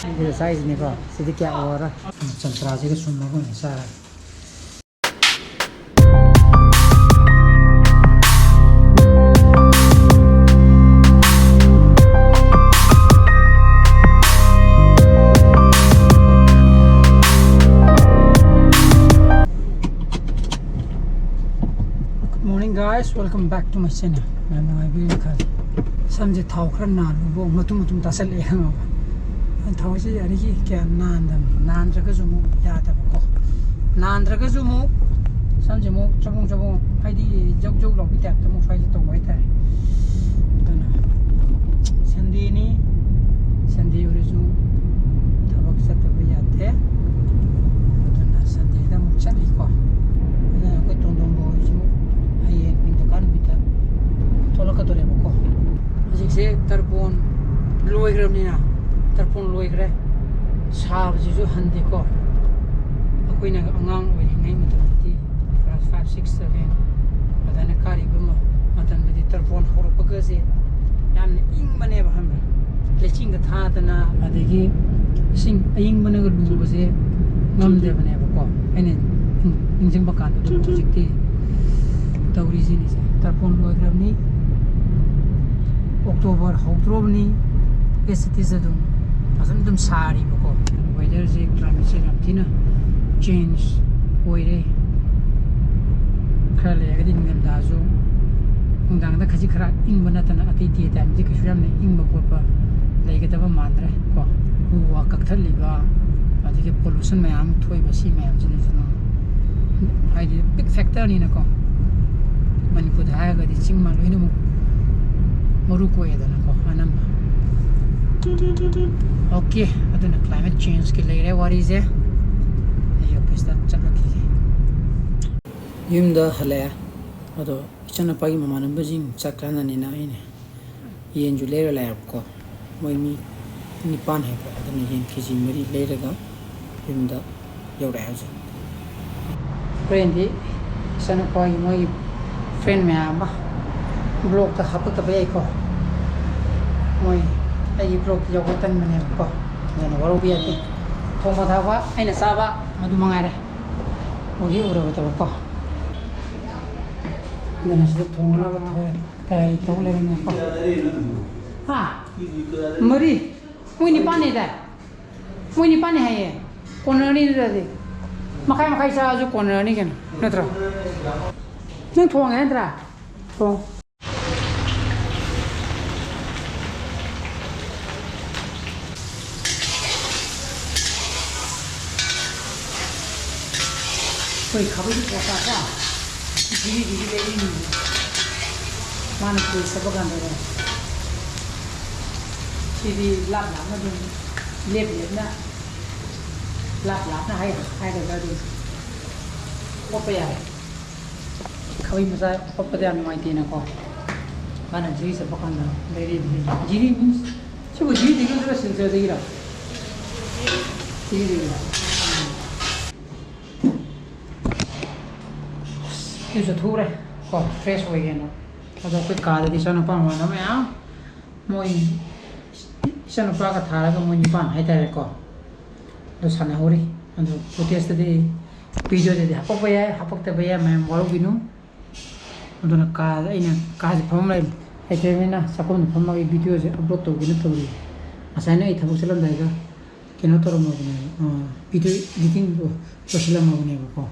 이게 사이즈니까 시디게 아워라 전트라지가 술 먹으면 살아. Morning guys, welcome back to my channel. I'm going to samje thau khar nan bo matum tasal e hang ba thau si ari ki kya nan ra ka zu mu ya ta ko nan ra ka zu mu samje mu chabung hai di jog lo bi ta mu fai to mai ta tana sandi ore zu thabak sa ta ba ya te tana sandi da mu chali ko na ko tong bo zu hai min to kan bi ta tolak ka to le ko ꯍꯧꯖꯤꯛꯁꯦ ꯇꯔꯄꯣꯟ ꯂꯣꯏꯈ꯭ꯔꯕꯅꯤꯅ ꯇꯔꯄꯣꯟ ꯂꯣꯏꯈ꯭ꯔꯦ ꯁꯥꯕꯁꯤꯁꯨ ꯍꯟꯗꯦꯀꯣ ꯑꯩꯈꯣꯏꯅ ꯑꯉꯥꯡ ꯑꯣꯏꯔꯤꯉꯩ ꯃꯇꯝꯗꯗꯤ class 5, 6, 7 ꯑꯗꯨꯃꯥꯏꯅ ꯀꯥꯔꯤꯕ ꯃꯇꯝꯗꯗꯤ ꯇꯔꯄꯣꯟ ꯍꯧꯔꯛꯄꯒꯁꯦ ꯌꯥꯝꯅ ꯏꯪꯕꯅꯦꯕ ꯈꯪꯕ꯭ꯔꯥ ꯂꯩꯆꯤꯟꯒ ꯊꯥꯗꯅ ꯑꯗꯒꯤ ꯏꯁꯤꯡ ꯑꯏꯪꯕꯅꯒ ꯂꯨꯕꯁꯦ ꯉꯝꯗꯦꯕꯅꯦꯕꯀꯣ ꯑꯩꯅ ꯅꯤꯡꯁꯤꯡꯕ ꯀꯥꯟꯗ ꯑꯗꯨꯝ ꯍꯧꯖꯤꯛꯇꯤ ꯇꯧꯔꯤꯁꯤꯅꯤꯁꯦ ꯇꯔꯄꯣꯟ ꯂꯣꯏꯈ꯭ꯔꯕꯅꯤ October hꯧꯗ꯭ꯔꯣꯕꯅꯤ ꯑꯦꯁꯤꯇꯤꯁ ꯑꯗꯨꯝ ꯁꯥꯔꯤꯕꯀꯣ ꯋꯦꯗꯔꯁꯦ ꯀ꯭ꯂꯥꯏꯃꯦꯠꯁꯦ ꯌꯥꯝ ꯊꯤꯅ ꯆꯦꯟꯖ ꯑꯣꯏꯔꯦ ꯈꯔ ꯂꯩꯔꯒꯗꯤ ꯅꯤꯡꯊꯝꯊꯥꯁꯨ ꯅꯨꯡꯗꯥꯡꯗ ꯈꯔ ꯏꯪꯕ ꯅꯠꯇꯅ ꯑꯇꯩ ꯗꯦ ꯇꯥꯏꯝꯁꯦ ꯀꯩꯁꯨ ꯌꯥꯝꯅ ꯏꯪꯕ ꯈꯣꯠꯄ ꯂꯩꯒꯗꯕ ꯃꯥꯟꯗ꯭ꯔꯦ ꯀꯣ ꯎ ꯋꯥ ꯀꯛꯊꯠꯂꯤꯕ ꯑꯗꯒꯤ ꯄꯣꯂꯨꯁꯟ ꯃꯌꯥꯝ ꯊꯣꯛꯏꯕ ꯁꯤ ꯃꯌꯥꯝꯁꯤꯅꯁꯨ ꯍꯥꯏꯗꯤ ꯕꯤꯛ ꯐꯦꯛꯇꯔꯅꯤꯅꯀꯣ ꯃꯅꯤꯄꯨꯔꯗ ꯍꯥꯏꯔꯒꯗꯤ ꯆꯤꯡ ꯃꯥ ꯂꯣꯏꯅꯃꯛ ꯃꯔꯨ ꯀꯣꯛꯑꯦꯗꯅꯀꯣ ꯑꯅꯝꯕ ꯑꯣꯀꯦ ꯑꯗꯨꯅ ꯀ꯭ꯂꯥꯏꯃꯦꯠ ꯆꯦꯟꯖꯀꯤ ꯂꯩꯔꯦ ꯋꯥꯔꯤꯁꯦ ꯑꯩ ꯑꯣꯐꯤꯁꯇ ꯆꯠꯂꯛꯈꯤꯒꯦ ꯌꯨꯝꯗ ꯍꯜꯂꯛꯑꯦ ꯑꯗꯣ ꯏꯆꯟꯅꯨꯄꯥꯒꯤ ꯃꯃꯥꯟꯅꯕꯁꯤꯡ ꯆꯠꯈ꯭ꯔꯅꯤꯅ ꯑꯩꯅ ꯌꯦꯟꯁꯨ ꯂꯩꯔ ꯂꯥꯛꯑꯦꯕꯀꯣ ꯃꯣꯏ ꯃꯤ 9 ꯍꯥꯏꯕ ꯑꯗꯨꯅ ꯌꯦꯟ KG 4 ꯂꯩꯔꯒ ꯌꯨꯝꯗ ꯌꯧꯔꯛꯑꯦ ꯍꯧꯖꯤꯛ ꯐ꯭ꯔꯦꯟꯗꯤ ꯏꯆꯟꯅꯨꯄꯥꯒꯤ ꯃꯣꯏꯒꯤ ꯐ꯭ꯔꯦꯟ ꯃꯌꯥꯝ ꯑꯃ ꯕ꯭ꯂꯣꯛꯇ ꯍꯥꯞꯄꯛꯇꯕ ꯌꯥꯏꯀꯣ ꯃꯣꯏ ꯑꯩꯒꯤ ꯕ꯭ꯂꯣꯛꯇ ꯌꯧꯕ ꯇꯟꯕꯅꯦꯕꯀꯣ ꯑꯗꯨꯅ ꯋꯥꯔꯧꯕ ꯌꯥꯗꯦ ꯊꯣꯡꯕ ꯊꯥꯛꯄ ꯑꯩꯅ ꯆꯥꯕ ꯑꯗꯨ ꯃꯉꯥꯏꯔꯦ ꯎꯔꯕ ꯊꯕꯛꯀꯣ ꯑꯗꯨꯅ ꯁꯤꯗ ꯊꯣꯡꯅꯕ ꯇꯧ ꯂꯩꯔꯝꯃꯦꯀꯣ ꯍꯥ ꯃꯔꯤ ꯃꯣꯏ 9ꯅꯦꯗ ꯃꯣꯏ 9ꯅꯦ ꯍꯥꯏꯌꯦ ꯀꯣꯟꯅꯔꯅꯤꯗꯨꯗꯗꯤ ꯃꯈꯥꯏ ꯆꯥꯔꯁꯨ ꯀꯣꯟꯅꯔꯅꯤ ꯀꯩꯅꯣ ꯅꯠꯇ꯭ꯔꯣ ꯅꯪ ꯊꯣꯡꯉꯦ ꯅꯠꯇ꯭ꯔꯥ ꯊꯣꯡ 거의 가보지 못하다가 길이 내리는 많은 그 서버간다고 길이 랍랍나 좀 랩랩나 랍랍나 하이가 좀 뽀뽀야 해 거의 무사 뽀뽀대 하면 많이 되나고 많은 길이 서버간다 내리는 길이 저거 길이 되게 들었으면 저 되기라 길이 되기라 이제 투래 거 프레시 오이게나 아주 그 가드디 샤노파 뭐냐면 뭐 샤노파가 타라가 뭐 니판 하이다를 거도 사나우리 아주 프로테스트디 비디오데 합법때 매 뭐로기노 아도나 까 아이나 까지 폼라이 해테미나 사콘 폼마기 비디오제 업로드 오기는 또리 아사이나 이 타고 실람다이가 केनो तोर मगने वीडियो एडिटिंग सोशल मगने को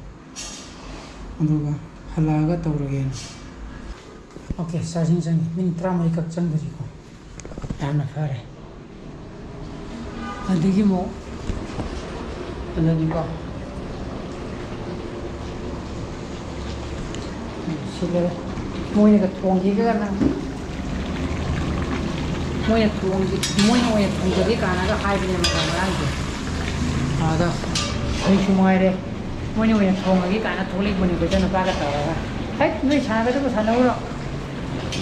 अदुगा हलागा तौरगे ओके चार्जिंग चंग मिनिट 30 खक चंगदरिको यामना फरे अदगी मो अदनिको सिले मोयगा थोंगिगा ना मोय थोंगदि कानागा हाइबने मकानांगे आदा मै सुमाइरे मोय थोंगि काना थोलिक बने बजन पागा तावा है नै सागा तो सानौरो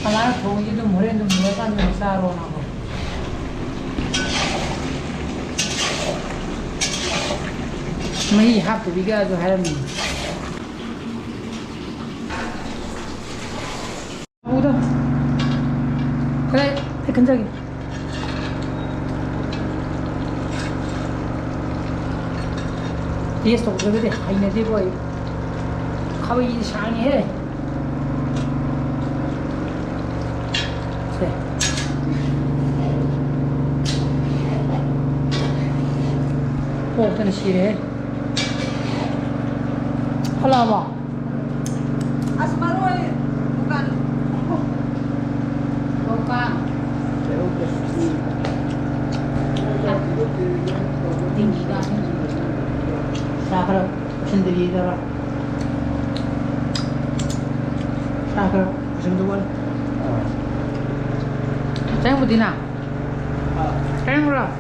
हमारा थोंगि तो मोरे न मोका न सारो ना हो मै हाप बिगा जो हारमी 오다 그래 근저기 ꯇꯦꯁ ꯇꯧꯗ꯭ꯔꯒꯗꯤ ꯍꯩꯅꯗꯦꯕ ꯑꯩ ꯈꯥꯕꯩꯗꯤ ꯁꯥꯡꯉꯤꯍꯦ ꯁꯦ ꯄꯣꯛꯇꯅ ꯁꯤꯔꯦ ꯍꯜꯂꯛꯑꯕꯣ ꯑꯁ ꯃꯔꯣꯏ ꯗꯨꯀꯥꯟ Sakra sendiri dah. Sakra sendiri. Saya mau dina. Saya mau lah.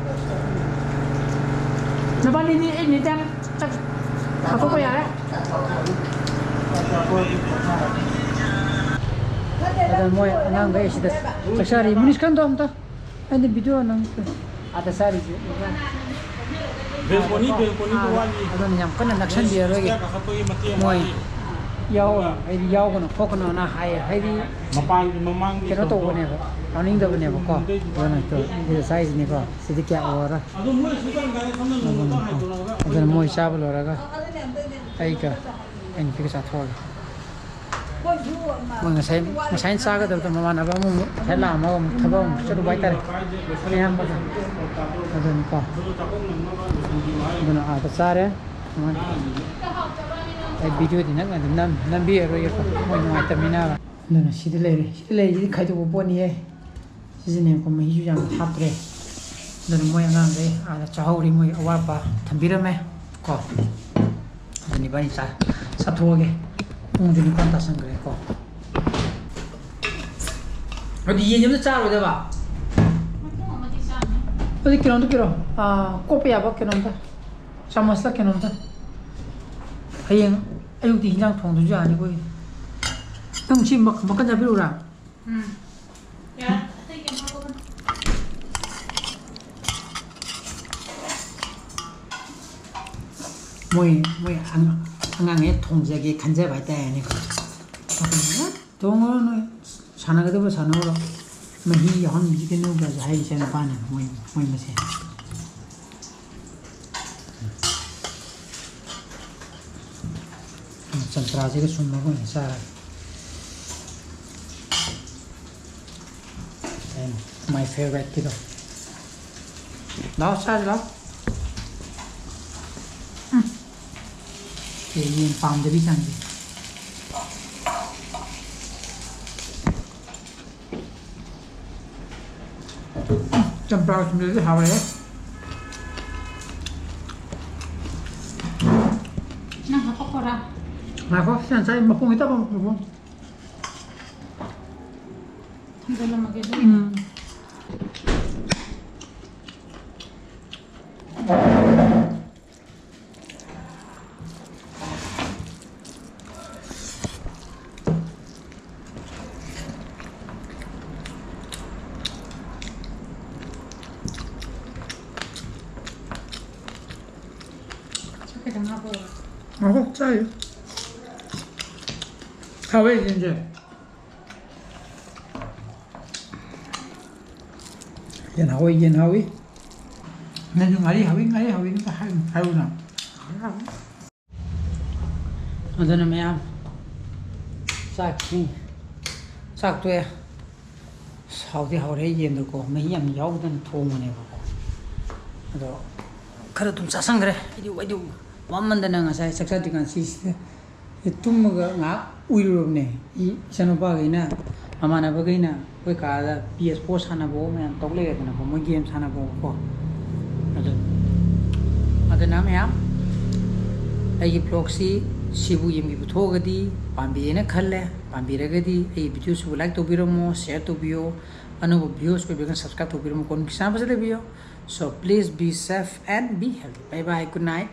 Nampak ini jam apa kau ya? Ada moy anang guys itu. Sehari munis kan dom tu. Ada video anang. Ada sehari. Balcony ꯋꯥꯠꯂꯤ ꯑꯗꯨꯅ ꯌꯥꯝ ꯀꯟꯅ ꯅꯛꯁꯟꯕꯤꯔꯔꯣꯏꯒꯦ ꯃꯣꯏ ꯑꯩꯗꯤ ꯌꯥꯎꯒꯅꯨ ꯈꯣꯠꯀꯅꯣꯅ ꯍꯥꯏꯌꯦ ꯍꯥꯏꯗꯤ ꯃꯄꯥꯟꯒꯤ ꯃꯃꯥꯡꯒꯤ ꯀꯩꯅꯣ ꯇꯧꯕꯅꯦꯕ ꯌꯥꯎꯅꯤꯡꯗꯕꯅꯦꯕꯀꯣ ꯑꯗꯨꯅ ꯁꯤꯗ ꯆꯥꯏꯁꯤꯅꯦꯀꯣ ꯁꯤꯗꯤ ꯀꯌꯥ ꯑꯣꯏꯔꯣꯏ ꯑꯗꯨꯅ ꯃꯣꯏ ꯆꯥꯕ ꯂꯣꯏꯔꯒ ꯑꯩꯒ ꯅꯨꯄꯤꯒ ꯆꯥꯊꯣꯛꯑꯒꯦ ꯃꯣꯏ ꯉꯁꯥꯏꯅ ꯆꯥꯒꯗꯕꯗ ꯃꯃꯥꯟꯅꯕ ꯑꯃꯨꯛ ꯉꯁꯥꯏ ꯂꯥꯛꯑꯝꯃꯒ ꯑꯃꯨꯛ ꯊꯕꯛ ꯑꯃꯨꯛ ꯆꯠꯂꯨꯕ ꯍꯥꯏꯇꯥꯔꯦ ꯑꯌꯥꯝꯕꯒ ꯑꯗꯨꯅꯤꯀꯣ ꯑꯗꯨꯅ ꯑꯥꯗ ꯆꯥꯔꯦ ꯑꯩ ꯚꯤꯗꯤꯑꯣꯗꯤ ꯅꯪ ꯑꯗꯨꯝ ꯅꯝꯕꯤꯔꯔꯣꯏꯒꯦꯀꯣ ꯃꯣꯏ ꯅꯨꯡꯉꯥꯏꯇꯕꯅꯤꯅ ꯑꯗꯨꯅ ꯁꯤꯗ ꯂꯩꯔꯦ ꯁꯤꯗ ꯂꯩꯔꯤꯁꯤꯗꯤ ꯈꯥꯏꯗꯣꯛꯄ ꯄꯣꯠꯅꯤꯍꯦ ꯁꯤꯁꯤꯅꯦꯀꯣ ꯃꯍꯤꯁꯨ ꯌꯥꯝ ꯍꯥꯞꯇ꯭ꯔꯦ ꯑꯗꯨꯅ ꯃꯣꯏ ꯑꯉꯥꯡꯈꯩ ꯑꯥꯗ ꯆꯥꯍꯧꯔꯤ ꯃꯣꯏ ꯑꯋꯥꯠꯄ ꯊꯝꯕꯤꯔꯝꯃꯦ ꯀꯣ ꯑꯗꯨꯅ ꯏꯕꯥꯅꯤ ꯆꯥꯊꯣꯛꯑꯒꯦ ꯄꯨꯡꯁꯨ 9 ꯇꯥꯁꯟꯈ꯭ꯔꯦꯀꯣ ꯑꯗꯨ ꯌꯦꯟꯁꯦ ꯑꯝꯇ ꯆꯥꯔꯣꯏꯗꯕ ꯑꯗꯨꯗꯤ ꯀꯩꯅꯣꯝꯇ ꯄꯤꯔꯣ ꯀꯣꯠꯄ ꯌꯥꯕ ꯀꯩꯅꯣꯝꯇ ꯆꯥꯃꯁꯂ ꯀꯩꯅꯣꯝꯇ ꯍꯌꯦꯡ ꯑꯌꯨꯛꯇꯤ ꯍꯤꯟꯖꯥꯡ ꯊꯣꯡꯗꯁꯨ ꯌꯥꯅꯤ ꯑꯩꯈꯣꯏꯒꯤ ꯅꯪ ꯁꯤ ꯃꯀꯟ ꯆꯥꯕꯤꯔꯨꯔꯥ ꯃꯣꯏ ꯑꯉꯥꯡꯉꯩ ꯊꯣꯡꯖꯒꯦ ꯈꯟꯖꯕ ꯍꯥꯏꯇꯥꯔꯦꯅꯦ ꯊꯣꯡꯉꯨꯔꯣ ꯅꯣꯏ ꯁꯥꯟꯅꯒꯗꯕ ꯁꯥꯟꯅꯧꯔꯣ ꯃꯍꯤ ꯌꯥꯎꯍꯟꯕꯤꯒꯅꯨꯒꯁꯨ ꯍꯥꯏ ꯏꯆꯥ ꯅꯨꯄꯥꯅ ꯃꯣꯏ ꯃꯁꯦ ꯆꯝꯄ꯭ꯔꯥꯁꯤꯒ ꯁꯨꯝꯃꯒ ꯑꯣꯏꯅ ꯆꯥꯔꯒꯦ ꯃꯥꯏ ꯐꯦꯚꯣꯔꯥꯏꯠꯀꯤꯗꯣ ꯂꯥꯛꯑꯣ ꯆꯥꯁꯤ ꯂꯥꯛꯑꯣ ꯌꯦꯟ ꯄꯥꯝꯗꯕꯤ ꯆꯥꯡꯁꯦ ꯆꯝꯄ꯭ꯔꯥ ꯁꯨꯝꯕꯗꯤ ꯍꯥꯎꯔꯦ ꯅꯪ ꯍꯥꯞꯄꯛꯄ꯭ꯔꯥ ꯉꯥꯏꯈꯣ ꯁꯤ ꯉꯁꯥꯏ ꯃꯄꯨꯡ ꯍꯦꯛꯇ ꯃꯄꯨꯡ ꯊꯝꯖꯤꯜꯂꯝꯃꯒꯦ ꯉꯥꯏꯈꯣ ꯆꯥꯏ 하왜 이제 옌하위 내가 말이 하위니까 하위나 어제는 매야 싹도야 사우디 하우레 옌도고 매ям 야우던 도문에 보고 그래도 그래 좀 짜상 그래 이리 완만다는 가사에 작사디간 시스 tummaga ngak uirubne I sanopagina amana bagina koi kada PS4 sanabo me togle gadana ko mo game sanabo ko adana me am ai blog si sibu yemi buthogadi pambina khalle pambiragadi ai video su like to biramo share to bio anubo views ko bigan subscribe to biramo kon kisana basade bio so please be safe and be healthy bye bye good night